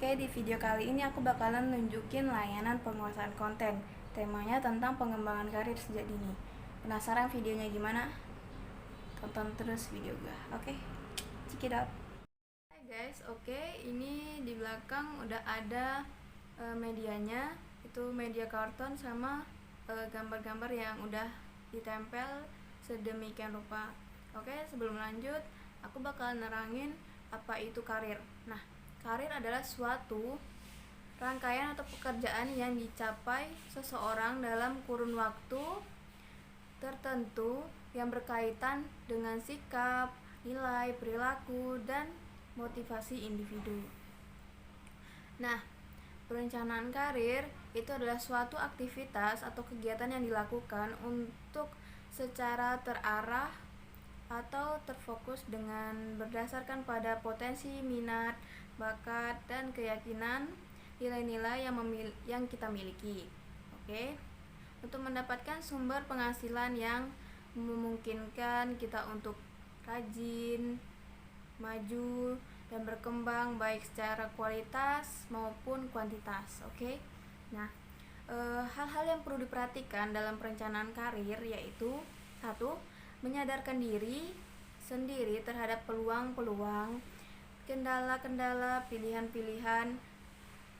Oke, di video kali ini aku bakalan nunjukin layanan penguasaan konten. Temanya tentang pengembangan karir sejak dini. Penasaran videonya gimana? Tonton terus video gue. Oke, check it out. Hai guys, oke, ini di belakang udah ada medianya. Itu media karton sama gambar-gambar yang udah ditempel sedemikian rupa. Oke, sebelum lanjut, aku bakal nerangin apa itu karir. Nah, karir adalah suatu rangkaian atau pekerjaan yang dicapai seseorang dalam kurun waktu tertentu yang berkaitan dengan sikap, nilai, perilaku, dan motivasi individu. Nah, perencanaan karir itu adalah suatu aktivitas atau kegiatan yang dilakukan untuk secara terarah atau terfokus dengan berdasarkan pada potensi, minat, bakat, dan keyakinan nilai-nilai yang kita miliki. Oke. Untuk mendapatkan sumber penghasilan yang memungkinkan kita untuk rajin, maju, dan berkembang baik secara kualitas maupun kuantitas. Oke. Nah, hal-hal yang perlu diperhatikan dalam perencanaan karir yaitu: 1. Menyadarkan diri sendiri terhadap peluang-peluang, kendala-kendala, pilihan-pilihan,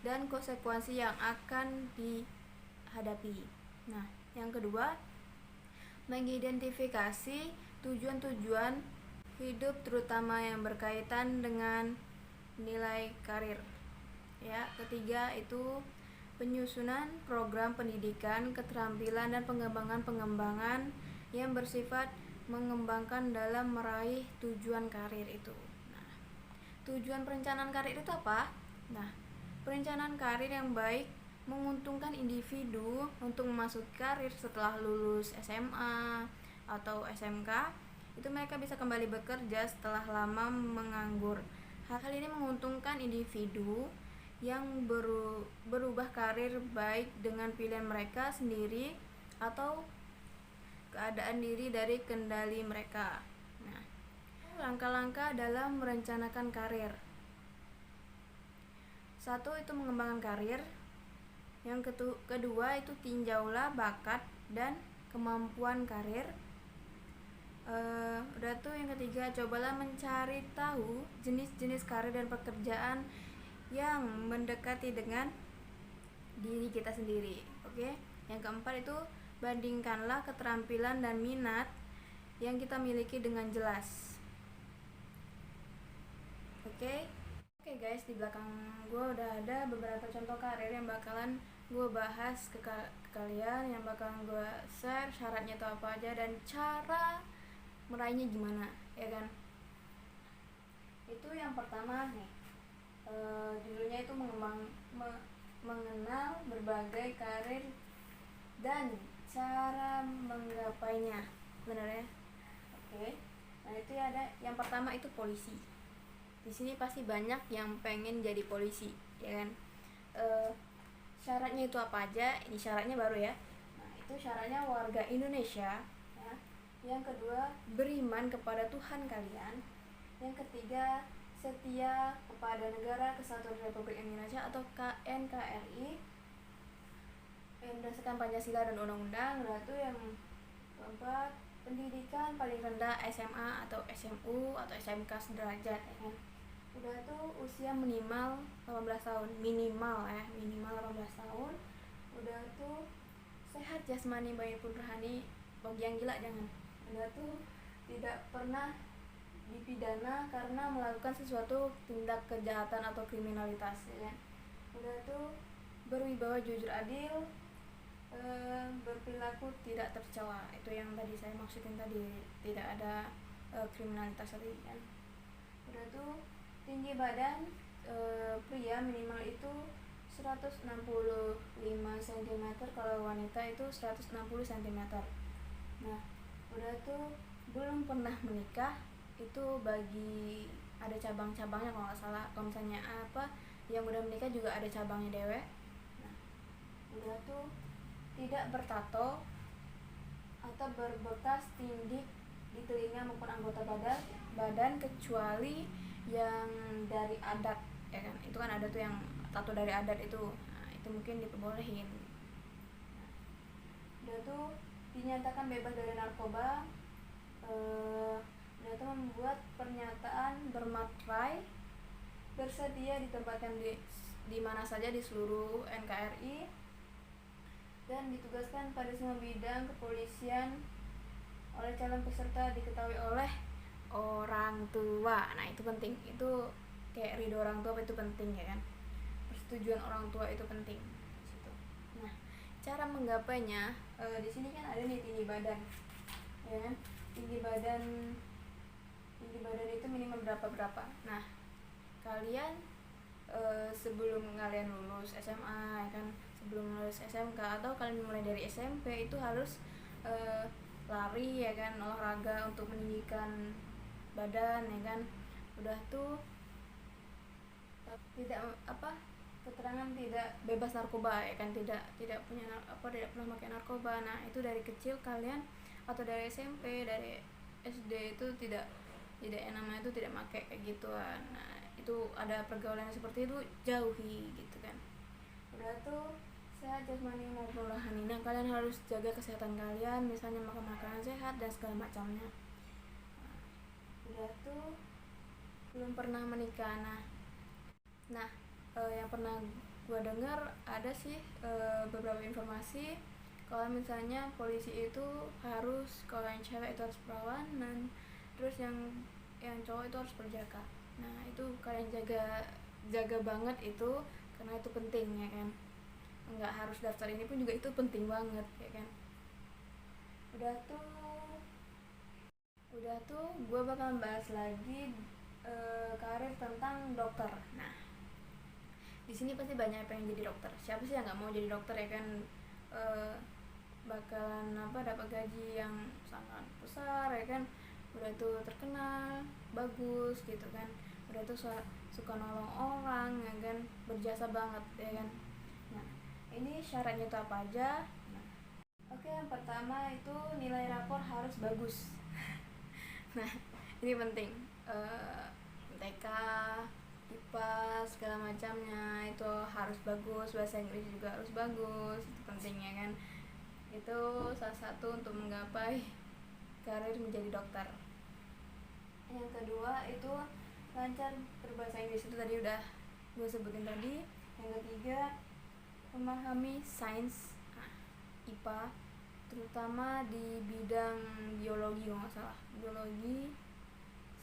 dan konsekuensi yang akan dihadapi. Nah, yang kedua, mengidentifikasi tujuan-tujuan hidup terutama yang berkaitan dengan nilai karir. Ya, ketiga itu penyusunan program pendidikan, keterampilan, dan pengembangan yang bersifat mengembangkan dalam meraih tujuan karir itu. Nah, tujuan perencanaan karir itu apa? Nah, perencanaan karir yang baik menguntungkan individu untuk memasuki karir setelah lulus SMA atau SMK. Itu mereka bisa kembali bekerja setelah lama menganggur. Hal ini menguntungkan individu yang berubah karir baik dengan pilihan mereka sendiri atau keadaan diri dari kendali mereka. Nah, langkah-langkah dalam merencanakan karir. 1. Itu mengembangkan karir. Yang kedua itu tinjaulah bakat dan kemampuan karir. Udah tuh yang ketiga, cobalah mencari tahu jenis-jenis karir dan pekerjaan yang mendekati dengan diri kita sendiri. Oke. Yang keempat itu bandingkanlah keterampilan dan minat yang kita miliki dengan jelas. Oke guys, di belakang gue udah ada beberapa contoh karir yang bakalan gue bahas ke kalian, yang bakalan gue share syaratnya itu apa aja dan cara meraihnya gimana, ya kan? Itu yang pertama nih, judulnya itu mengenal berbagai karir dan cara menggapainya. Benar ya? Oke. Nah, itu ada yang pertama itu polisi. Di sini pasti banyak yang pengen jadi polisi, ya kan? Syaratnya itu apa aja? Ini syaratnya baru ya. Nah, itu syaratnya warga Indonesia, ya. Yang kedua, beriman kepada Tuhan kalian. Yang ketiga, setia kepada Negara Kesatuan Republik Indonesia atau NKRI yang berdasarkan Pancasila dan Undang-Undang. Itu yang keempat, pendidikan paling rendah SMA atau SMU atau SMK sederajat, ya kan? Udah tuh usia minimal 18 tahun, minimal 18 tahun. Udah tuh sehat jasmani maupun rohani, bagi yang gila jangan. Udah tuh tidak pernah dipidana karena melakukan sesuatu tindak kejahatan atau kriminalitas, ya kan? Udah tuh berwibawa, jujur, adil, berperilaku tidak tercela. Itu yang tadi saya maksudin tadi, tidak ada kriminalitas tadi kan. Udah tuh tinggi badan, pria minimal itu 165 cm, kalau wanita itu 160 cm. Nah, udah tuh belum pernah menikah. Itu bagi ada cabang-cabangnya kalau nggak salah. Kalau misalnya yang udah menikah juga ada cabangnya dewek. Nah, udah tuh tidak bertato atau berbekas tindik di telinga maupun anggota badan kecuali yang dari adat, ya kan? Itu kan ada tuh yang atau dari adat itu. Nah, itu mungkin diperbolehin. Udah tuh dinyatakan bebas dari narkoba. Udah tuh membuat pernyataan bermaterai, bersedia ditempatkan di mana saja di seluruh NKRI, dan ditugaskan pada semua bidang kepolisian oleh calon peserta diketahui oleh orang tua. Nah, itu penting. Itu kayak ridho orang tua itu penting ya kan. Persetujuan orang tua itu penting. Nah, cara menggapainya di sini kan ada nih tinggi badan. Ya kan? Tinggi badan itu minimal berapa. Nah, kalian sebelum kalian lulus SMA ya kan, sebelum lulus SMK atau kalian mulai dari SMP itu harus lari ya kan, olahraga untuk meninggikan badan ya kan. Udah tuh tidak keterangan tidak bebas narkoba ya kan, tidak punya tidak pernah pakai narkoba. Nah, itu dari kecil kalian atau dari SMP, dari SD itu tidak yang namanya itu tidak pakai kayak gituan. Nah, itu ada pergaulan seperti itu, jauhi gitu kan. Udah tuh sehat jasmani maupun rohani. Nah, kalian harus jaga kesehatan kalian, misalnya makan makanan sehat dan segala macamnya. Udah tuh belum pernah menikah. Nah, yang pernah gue dengar ada sih beberapa informasi kalau misalnya polisi itu harus, kalau yang cewek itu harus perawan, dan terus yang cowok itu harus berjaga. Nah, itu kalian jaga banget itu, karena itu penting ya kan. Nggak harus daftar ini pun juga itu penting banget ya kan. Udah tuh gue bakal bahas lagi karir tentang dokter. Nah, di sini pasti banyak yang pengen jadi dokter. Siapa sih yang nggak mau jadi dokter ya kan? Bakalan dapat gaji yang sangat besar ya kan. Udah tuh terkenal, bagus gitu kan. Udah tuh suka nolong orang ya kan, berjasa banget ya kan. Nah, ini syaratnya itu apa aja? Nah, oke, yang pertama itu nilai rapor harus bagus. Nah, ini penting. TK, IPA, segala macamnya itu harus bagus, bahasa Inggris juga harus bagus, itu pentingnya kan. Itu salah satu untuk menggapai karir menjadi dokter. Yang kedua itu lancar berbahasa Inggris, itu tadi udah gue sebutin tadi. Yang ketiga, memahami sains IPA, terutama di bidang biologi kalau nggak salah, biologi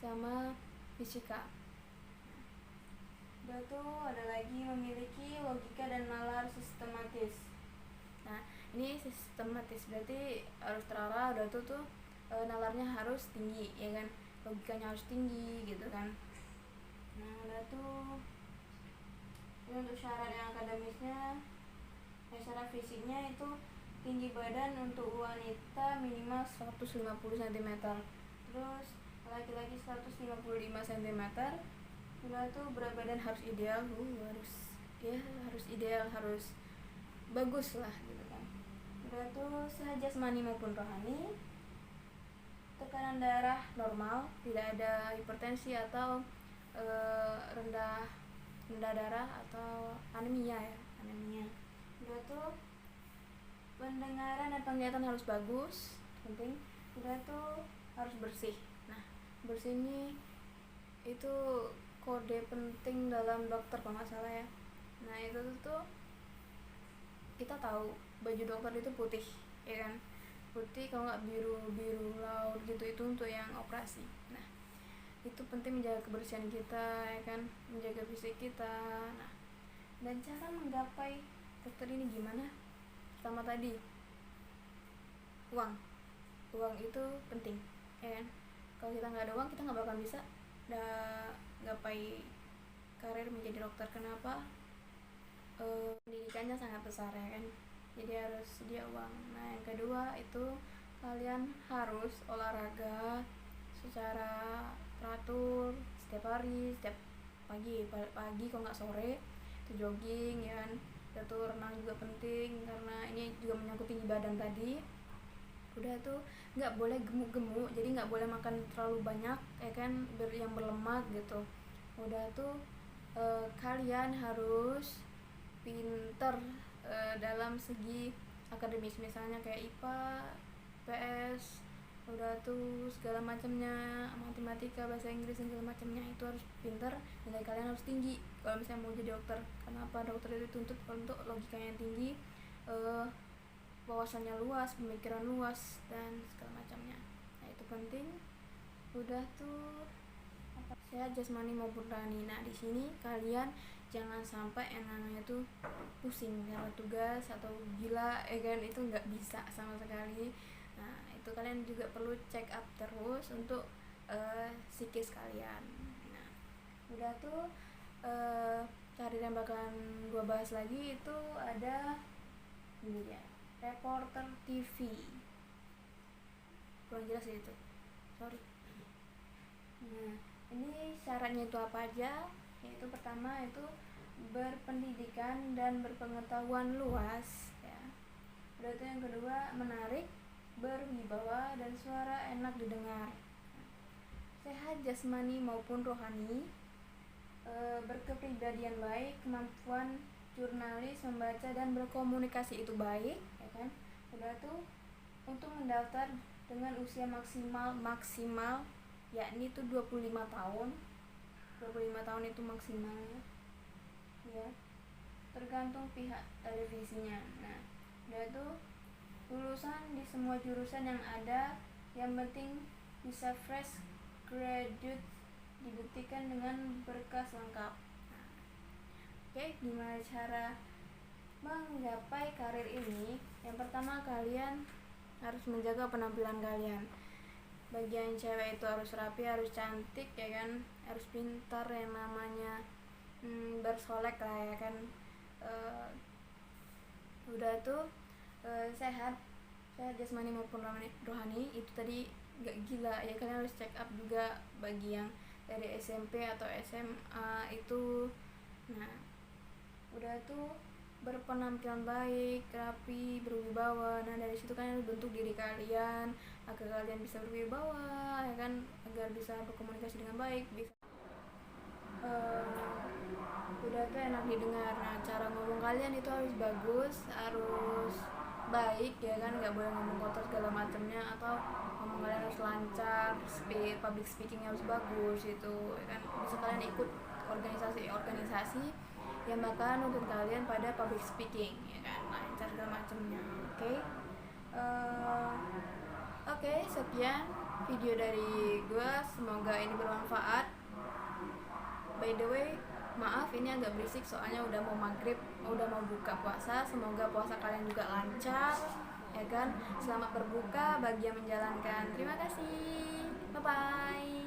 sama fisika. Udah tuh ada lagi memiliki logika dan nalar sistematis. Nah, ini sistematis berarti harus terarah. Udah tuh nalarnya harus tinggi ya kan, logikanya harus tinggi gitu kan. Nah, udah tuh untuk syarat yang akademisnya, syarat fisiknya itu tinggi badan untuk wanita minimal 150 cm, terus laki-laki 155 cm. Udah tuh berat badan harus ideal, harus ideal, harus bagus lah gitu kan. Udah tuh sehat jasmani maupun rohani, tekanan darah normal, tidak ada hipertensi atau rendah darah atau anemia ya, anemia. Udah tuh pendengaran dan penglihatan harus bagus, penting. Udah tuh harus bersih. Nah, bersih ini itu kode penting dalam dokter kalau nggak salah ya. Nah, itu tuh kita tahu baju dokter itu putih ya kan, putih kalau nggak biru laut gitu, itu untuk yang operasi. Nah, itu penting menjaga kebersihan kita ya kan, menjaga fisik kita. Nah, dan cara menggapai dokter ini gimana? Pertama tadi uang itu penting ya kan. Kalau kita nggak ada uang, kita nggak bakal bisa gapai karir menjadi dokter. Kenapa? Pendidikannya sangat besar ya kan, jadi harus sedia uang. Nah, yang kedua itu kalian harus olahraga secara teratur setiap hari, setiap pagi kalau nggak sore itu jogging ya kan. Itu renang juga penting karena ini juga menyangkut tinggi badan tadi. Udah tuh nggak boleh gemuk-gemuk, jadi nggak boleh makan terlalu banyak ya kan, yang berlemak gitu. Udah tuh kalian harus pinter dalam segi akademis, misalnya kayak IPA, PS, udah tuh segala macamnya, matematika, bahasa Inggris dan segala macamnya itu harus pinter, nilai kalian harus tinggi kalau misalnya mau jadi dokter. Kenapa dokter itu dituntut untuk logikanya tinggi, wawasannya luas, pemikiran luas dan segala macamnya. Nah itu penting. Udah tuh sehat jasmani maupun rohani. Nah di sini kalian jangan sampai yang namanya tuh pusing karena tugas atau gila kan, itu nggak bisa sama sekali. Nah itu kalian juga perlu check up terus untuk psikis kalian. Nah udah tuh karir yang bakalan gua bahas lagi itu ada ini ya, reporter TV. Kurang jelas ya itu, sorry. Nah ini syaratnya itu apa aja, yaitu pertama itu berpendidikan dan berpengetahuan luas ya. Udah itu yang kedua menarik, berwibawa dan suara enak didengar, sehat jasmani maupun rohani, berkepribadian baik, kemampuan jurnalis, membaca dan berkomunikasi itu baik ya kan. Udah tuh untuk mendaftar dengan usia maksimal yakni itu 25 tahun. 25 tahun itu maksimalnya ya, tergantung pihak televisinya. Nah udah tuh lulusan di semua jurusan yang ada, yang penting bisa fresh graduate, dibuktikan dengan berkas lengkap. Nah, oke, gimana cara menggapai karir ini? Yang pertama kalian harus menjaga penampilan kalian. Bagian cewek itu harus rapi, harus cantik ya kan, harus pintar, yang namanya bersolek lah ya kan. Udah tuh sehat jasmani maupun rohani itu tadi gak gila ya, kalian harus check up juga bagi yang dari SMP atau SMA itu. Nah udah tuh berpenampilan baik, rapi, berwibawa. Nah dari situ kalian bentuk diri kalian agar kalian bisa berwibawa ya kan, agar bisa berkomunikasi dengan baik, bisa udah tuh enak didengar. Nah cara ngomong kalian itu harus bagus, harus baik ya kan, nggak boleh ngomong kotor segala macamnya, atau ngomong kalian harus lancar, public speakingnya harus bagus itu ya kan. Bisa kalian ikut organisasi yang bakalan nuntut kalian pada public speaking ya kan, lancar segala macamnya. Oke, sekian video dari gua, semoga ini bermanfaat. By the way, maaf ini agak berisik soalnya udah mau maghrib, udah mau buka puasa. Semoga puasa kalian juga lancar ya kan. Selamat berbuka bagi yang menjalankan. Terima kasih, bye bye.